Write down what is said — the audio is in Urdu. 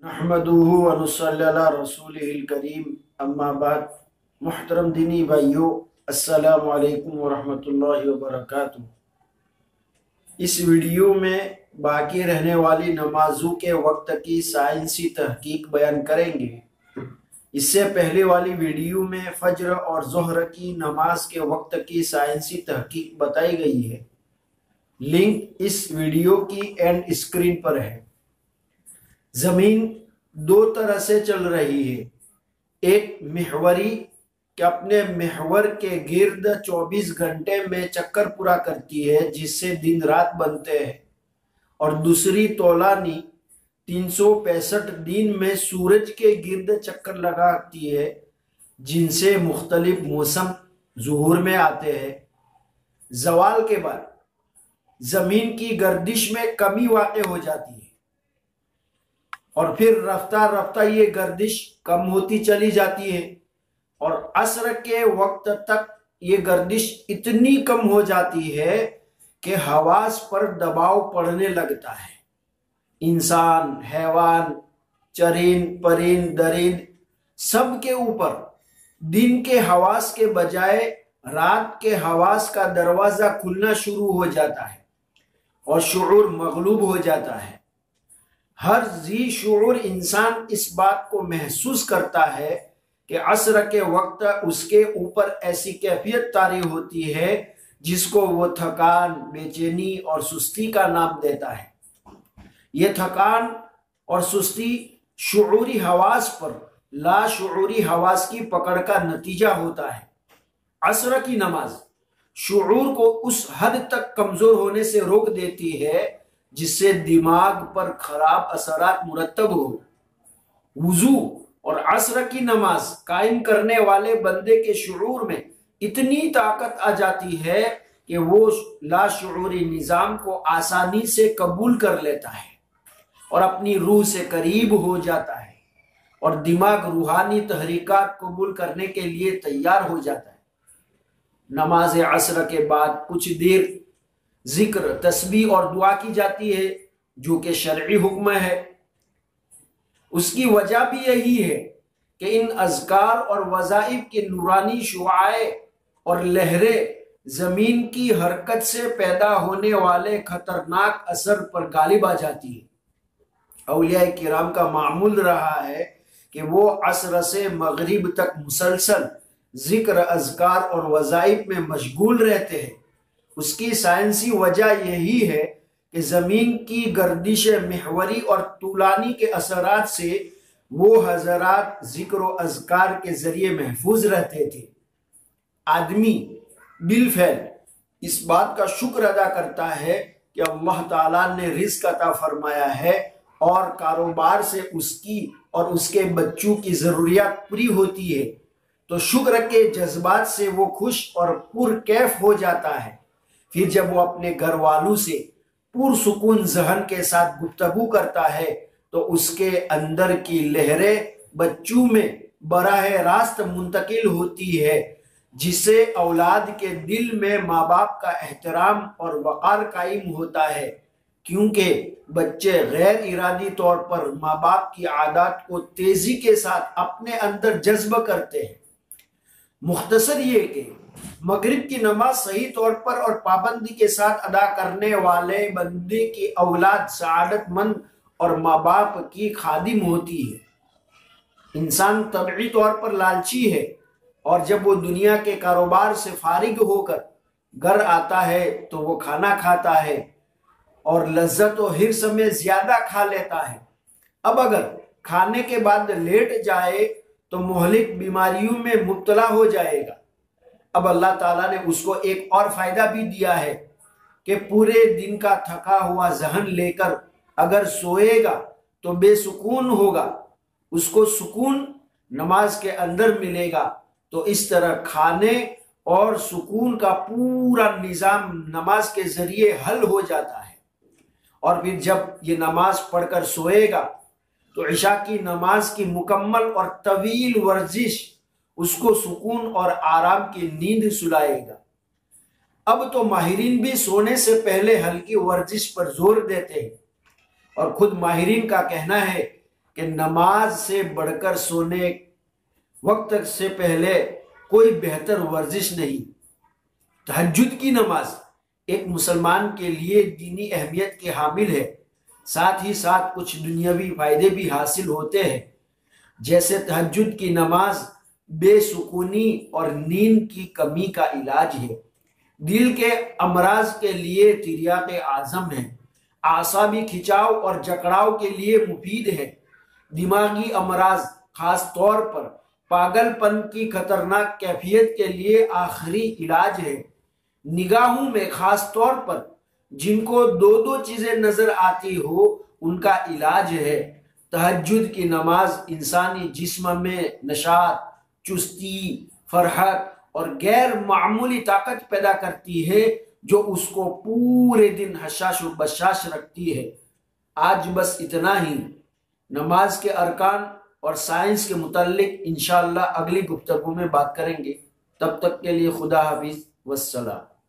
نحمدہ ونصلی علی رسولہ الکریم اما بعد۔ محترم دینی بھائیو، السلام علیکم ورحمۃ اللہ وبرکاتہ۔ اس ویڈیو میں باقی رہنے والی نمازوں کے وقت کی سائنسی تحقیق بیان کریں گے۔ اس سے پہلے والی ویڈیو میں فجر اور ظہر کی نماز کے وقت کی سائنسی تحقیق بتائی گئی ہے۔ لنک اس ویڈیو کی اینڈ اسکرین پر ہے۔ زمین دو طرح سے چل رہی ہے۔ ایک محوری کہ اپنے محور کے گرد 24 گھنٹے میں چکر پورا کرتی ہے، جس سے دن رات بنتے ہیں، اور دوسری طولانی 365 دن میں سورج کے گرد چکر لگاتی ہے، جن سے مختلف موسم ظہور میں آتے ہیں۔ زوال کے بعد زمین کی گردش میں کمی واقع ہو جاتی ہے، اور پھر رفتہ رفتہ یہ گردش کم ہوتی چلی جاتی ہے، اور عصر کے وقت تک یہ گردش اتنی کم ہو جاتی ہے کہ حواس پر دباؤ پڑنے لگتا ہے۔ انسان، حیوان، چرند پرند درند سب کے اوپر دن کے حواس کے بجائے رات کے حواس کا دروازہ کھلنا شروع ہو جاتا ہے، اور شعور مغلوب ہو جاتا ہے۔ ہر ذی شعور انسان اس بات کو محسوس کرتا ہے کہ عصر کے وقت اس کے اوپر ایسی کیفیت طاری ہوتی ہے جس کو وہ تھکان، بے چینی اور سستی کا نام دیتا ہے۔ یہ تھکان اور سستی شعوری حواس پر لاشعوری حواس کی پکڑ کا نتیجہ ہوتا ہے۔ عصر کی نماز شعور کو اس حد تک کمزور ہونے سے روک دیتی ہے جس سے دماغ پر خراب اثرات مرتب ہو۔ وضو اور عصر کی نماز قائم کرنے والے بندے کے شعور میں اتنی طاقت آ جاتی ہے کہ وہ لاشعوری نظام کو آسانی سے قبول کر لیتا ہے اور اپنی روح سے قریب ہو جاتا ہے، اور دماغ روحانی تحریکات قبول کرنے کے لیے تیار ہو جاتا ہے۔ نماز عصر کے بعد کچھ دیر ذکر، تسبیح اور دعا کی جاتی ہے، جو کہ شرعی حکم ہے۔ اس کی وجہ بھی یہی ہے کہ ان اذکار اور وظائف کی نورانی شعاعیں اور لہریں زمین کی حرکت سے پیدا ہونے والے خطرناک اثر پر غالب آ جاتی ہے۔ اولیاء کرام کا معمول رہا ہے کہ وہ عصر سے مغرب تک مسلسل ذکر، اذکار اور وظائف میں مشغول رہتے ہیں۔ اس کی سائنسی وجہ یہی ہے کہ زمین کی گردش محوری اور طولانی کے اثرات سے وہ حضرات ذکر و اذکار کے ذریعے محفوظ رہتے تھے۔ آدمی بالفعل اس بات کا شکر ادا کرتا ہے کہ اللہ تعالیٰ نے رزق عطا فرمایا ہے، اور کاروبار سے اس کی اور اس کے بچوں کی ضروریات پوری ہوتی ہے، تو شکر کے جذبات سے وہ خوش اور پرکیف ہو جاتا ہے۔ پھر جب وہ اپنے گھر والوں سے پرسکون ذہن کے ساتھ گفتگو کرتا ہے تو اس کے اندر کی لہریں بچوں میں براہ راست منتقل ہوتی ہے، جس سے اولاد کے دل میں ماں باپ کا احترام اور وقار قائم ہوتا ہے، کیونکہ بچے غیر ارادی طور پر ماں باپ کی عادات کو تیزی کے ساتھ اپنے اندر جذب کرتے ہیں۔ مختصر یہ کہ مغرب کی نماز صحیح طور پر اور پابندی کے ساتھ ادا کرنے والے بندے کی اولاد سعادت مند اور ماں باپ کی خادم ہوتی ہے۔ انسان طبعی طور پر لالچی ہے، اور جب وہ دنیا کے کاروبار سے فارغ ہو کر گھر آتا ہے تو وہ کھانا کھاتا ہے اور لذت و حرص میں زیادہ کھا لیتا ہے۔ اب اگر کھانے کے بعد لیٹ جائے تو مہلک بیماریوں میں مبتلا ہو جائے گا۔ اب اللہ تعالیٰ نے اس کو ایک اور فائدہ بھی دیا ہے کہ پورے دن کا تھکا ہوا ذہن لے کر اگر سوئے گا تو بے سکون ہوگا، اس کو سکون نماز کے اندر ملے گا۔ تو اس طرح کھانے اور سکون کا پورا نظام نماز کے ذریعے حل ہو جاتا ہے۔ اور پھر جب یہ نماز پڑھ کر سوئے گا تو عشاء کی نماز کی مکمل اور طویل ورزش اس کو سکون اور آرام کی نیند سلائے گا۔ اب تو ماہرین بھی سونے سے پہلے ہلکی ورزش پر زور دیتے ہیں، اور خود ماہرین کا کہنا ہے کہ نماز سے بڑھ کر سونے وقت سے پہلے کوئی بہتر ورزش نہیں۔ تہجد کی نماز ایک مسلمان کے لیے دینی اہمیت کی حامل ہے، ساتھ ہی ساتھ کچھ دنیاوی فائدے بھی حاصل ہوتے ہیں، جیسے تہجد کی نماز بے سکونی اور نیند کی کمی کا علاج ہے، دل کے امراض کے لیے تریاق اعظم ہے، اعصابی کھچاؤ اور جکڑاؤ کے لیے مفید ہے، دماغی امراض خاص طور پر پاگل پن کی خطرناک کیفیت کے لیے آخری علاج ہے، نگاہوں میں خاص طور پر جن کو دو چیزیں نظر آتی ہو ان کا علاج ہے۔ تہجد کی نماز انسانی جسم میں نشاط، چستی، فرحت اور غیر معمولی طاقت پیدا کرتی ہے جو اس کو پورے دن حشاش و بشاش رکھتی ہے۔ آج بس اتنا ہی۔ نماز کے ارکان اور سائنس کے متعلق انشاءاللہ اگلی گفتگو میں بات کریں گے۔ تب تک کے لیے خدا حافظ والسلام۔